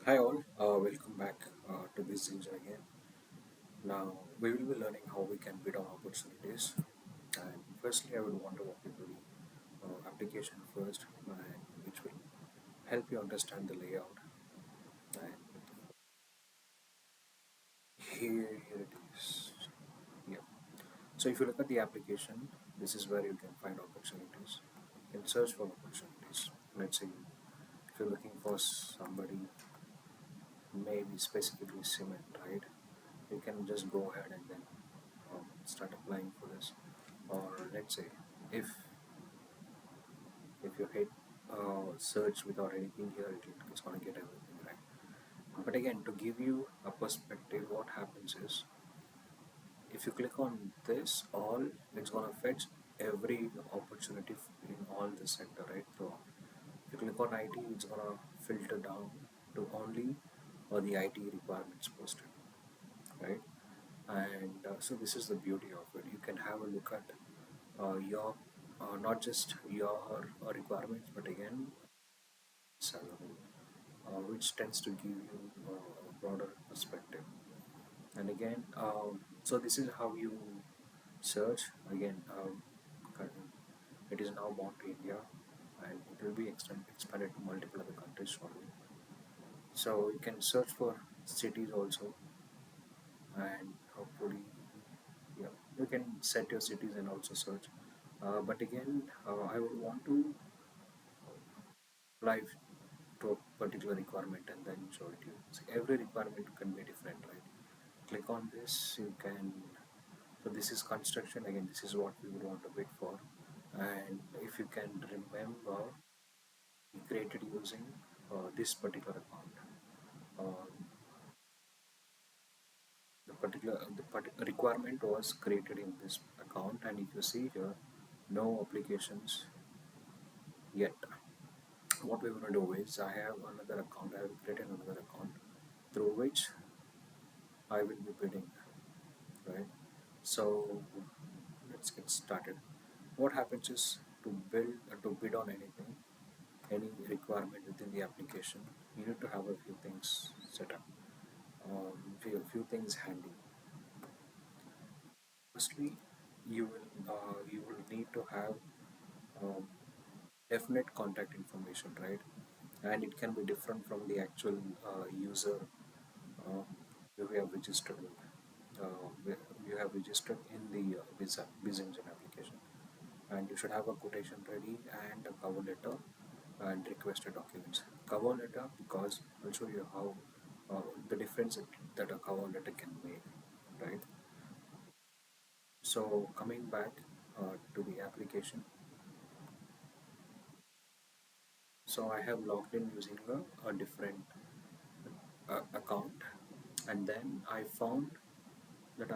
Hi all, welcome back to this engine again. Now we will be learning how we can bid on opportunities. And firstly, I would want to walk you through the application first, which will help you understand the layout. And here it is. Yeah. So if you look at the application, this is where you can find opportunities. You can search for opportunities. Let's say if you're looking for somebody, maybe specifically cement, right? You can just go ahead and then start applying for this. Or let's say if you hit search without anything here, it's going to get everything right. But again, to give you a perspective, what happens is if you click on this all, it's going to fetch every opportunity in all the sector, right? So if you click on IT, it's going to filter down to only the IT requirements posted, right? And so this is the beauty of it. You can have a look at your not just your requirements, but again salary, which tends to give you a broader perspective. And again, so this is how you search. Again, it is now bound to India, and it will be expanded to multiple other countries shortly. So you can search for cities also, and hopefully, yeah, you can set your cities and also search. But again, I would want to apply to a particular requirement and then show it to you. So every requirement can be different, right? Click on this, you can. So this is construction. Again, this is what we would want to bid for. And if you can remember, we created using this particular account. Uh, the requirement was created in this account, and if you see here, no applications yet. What we're going to do is I have another account. I have created another account through which I will be bidding, right? So let's get started. What happens is to bid on anything, any requirement within the application, you need to have a few things set up, few things handy. Firstly, you will need to have um, definite contact information, right? And it can be different from the actual user uh, you have registered with. You have registered in the Visa Engine application, and you should have a quotation ready and a cover letter and requested documents. Cover letter, because I'll show you how the difference that a cover letter can make, right? So coming back to the application, so I have logged in using a different account, and then I found that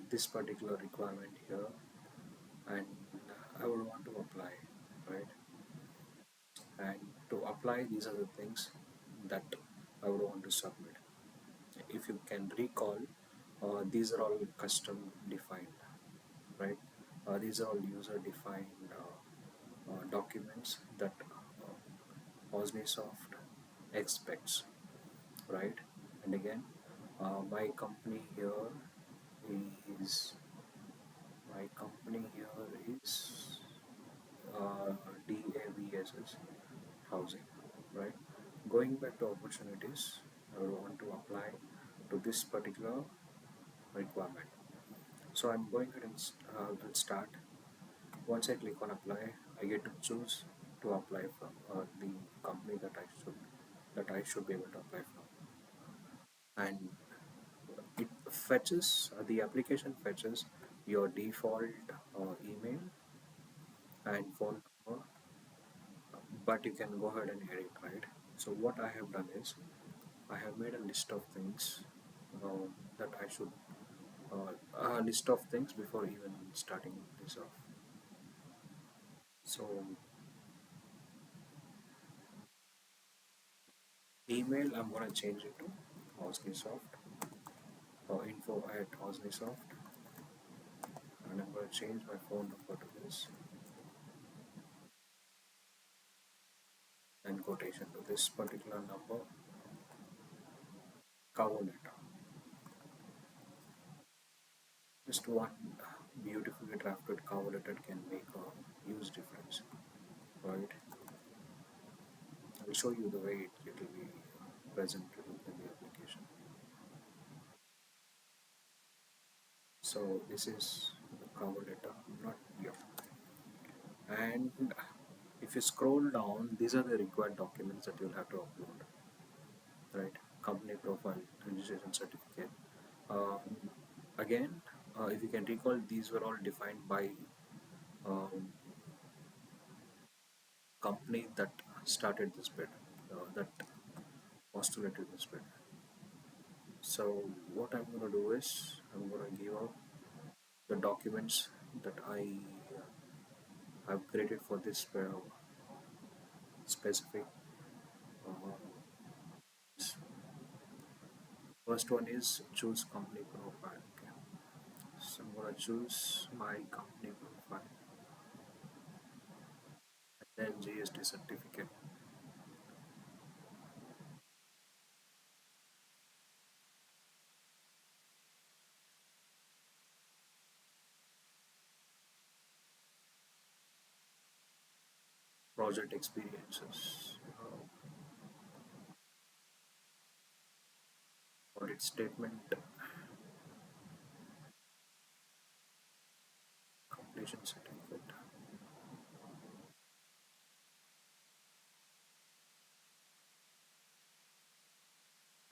this particular requirement here, and I would want to apply, right? And to apply, these are the things that I would want to submit. If you can recall, these are all custom defined, right? These are all user defined documents that Osnisoft expects, right? And again, my company here is my company here is DAVSS housing, right? Going back to opportunities, I would want to apply to this particular requirement. So I'm going ahead and will start. Once I click on apply, I get to choose to apply from the company that I should be able to apply from. And it fetches the application fetches your default email and phone number, but you can go ahead and edit, right? So what I have done is I have made a list of things that I should a list of things before even starting this off. So email, I'm gonna change it to Osnisoft or info at Osnisoft, and I'm gonna change my phone number to this and quotation to this particular number. cover letter. Just one beautifully drafted cover letter can make a huge difference, right? I will show you the way it will be presented in the application. So this is the cover letter, not your. And if you scroll down, these are the required documents that you'll have to upload, right? Company profile, registration certificate. Um, Again, if you can recall, these were all defined by um, company that started this bid, that postulated this bid. So what I'm going to do is I'm going to give out the documents that I have created for this specific. Uh, First one is choose company profile. Okay. So I'm going to choose my company profile and then GST certificate, project experiences, audit statement, completion certificate,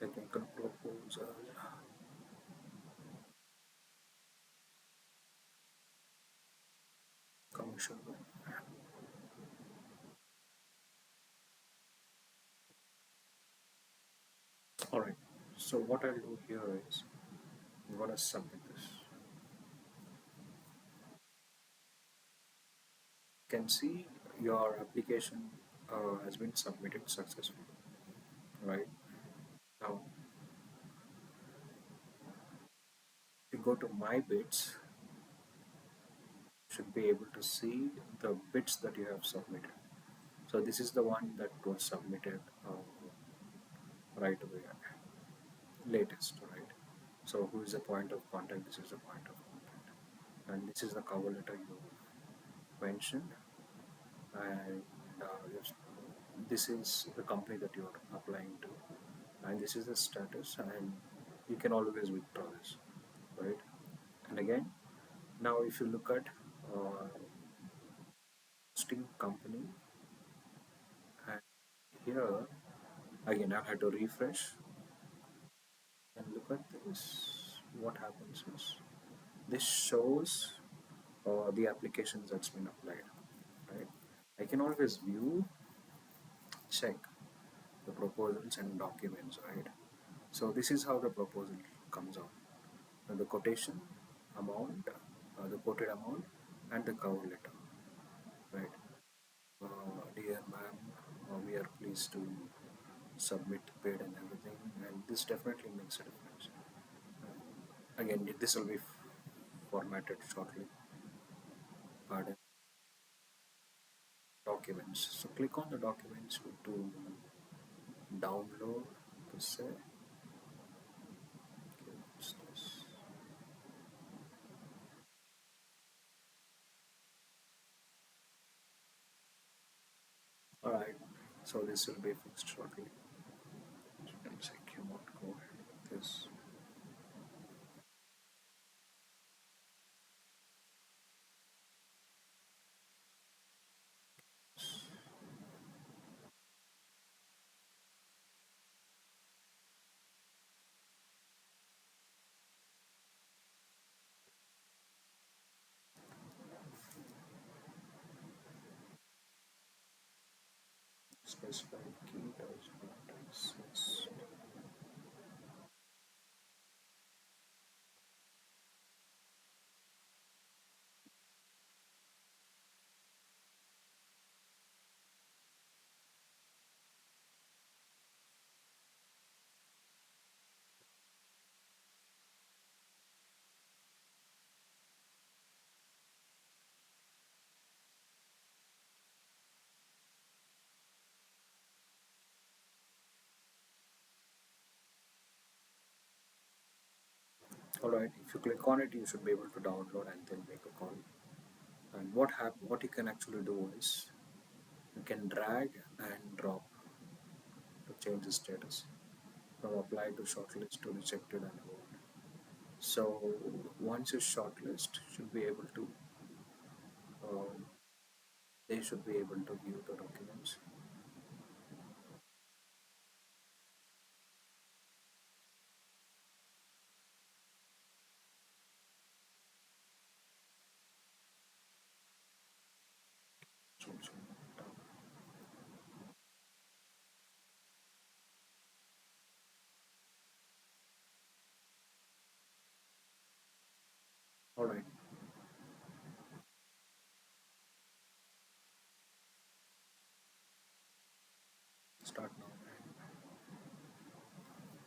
technical proposal, commercial. Alright, so what I'll do here is I'm gonna submit this. You can see your application has been submitted successfully, right? Now, if you go to my bits, you should be able to see the bits that you have submitted. So this is the one that was submitted right away, latest, right? So who is the point of contact? This is the point of contact, and this is the cover letter you mentioned, and yes, this is the company that you are applying to, and this is the status, and you can always withdraw this, right? And again, now if you look at uh, hosting company, and here again I had to refresh and look at this. What happens is this shows the applications that's been applied, right? I can always view, check the proposals and documents, right? So this is how the proposal comes out. The quotation amount, the quoted amount, and the cover letter, right? Dear ma'am, we are pleased to submit paid and everything, and this definitely makes a difference. Again, this will be formatted shortly. Pardon, documents. So click on the documents to download. To say, okay, what's this? All right. So this will be fixed shortly. You can check you want to go ahead with this. Specify key does not exist. Alright, if you click on it, you should be able to download and then make a call. And what you can actually do is you can drag and drop to change the status from apply to shortlist to rejected and award. So once you shortlist, should be able to um, they should be able to view the documents. So, all right, start now.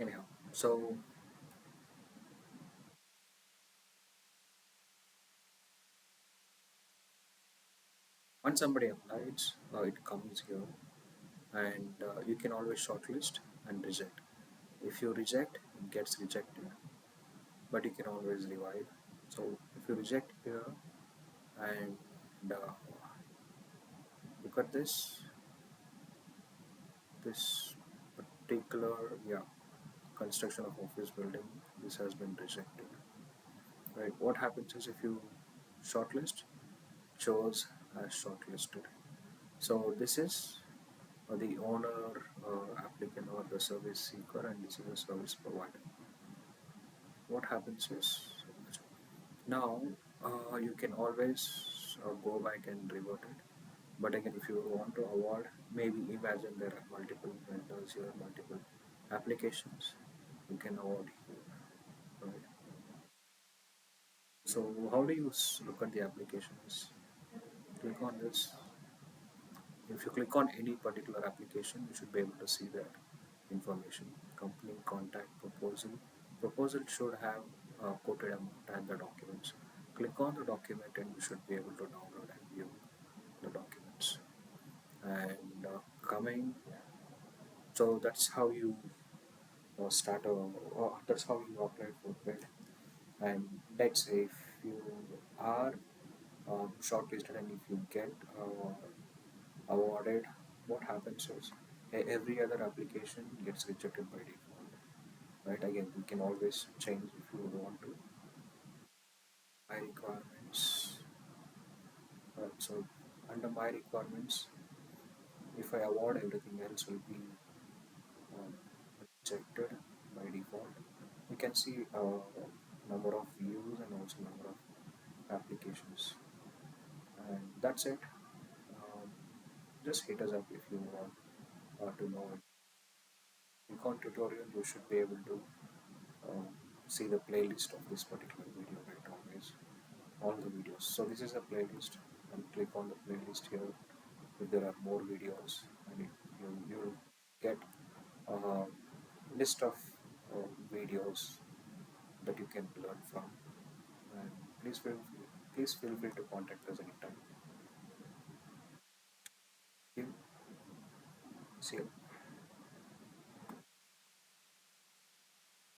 Anyhow, so once somebody applies, it comes here, and you can always shortlist and reject. If you reject, it gets rejected, but you can always revive. So if you reject here and look at this particular, yeah, construction of office building, this has been rejected. Right? What happens is if you shortlist, shows as shortlisted. So this is the owner, applicant, or the service seeker, and this is the service provider. What happens is now you can always go back and revert it. But again, if you want to award, maybe imagine there are multiple vendors here, multiple applications. You can award here, right? So how do you look at the applications? Click on this. If you click on any particular application, you should be able to see that information. Company, contact, proposal. Proposal should have quoted amount and the documents. Click on the document and you should be able to download and view the documents. And coming, so that's how you start a, that's how you apply for bid. And let's say if you are shortlisted and if you get awarded, what happens is every other application gets rejected by default. Right? Again, you can always change if you want to. My requirements. Right. So under my requirements, if I award, everything else will be um, rejected by default. You can see number of views and also number of applications, and that's it. Um, just hit us up if you want to know it. Click on tutorial, you should be able to um, see the playlist of this particular video right always, all the videos. So this is a playlist, and click on the playlist here if there are more videos, and you'll get a list of videos that you can learn from. And please feel free to contact us anytime. Thank you. See you.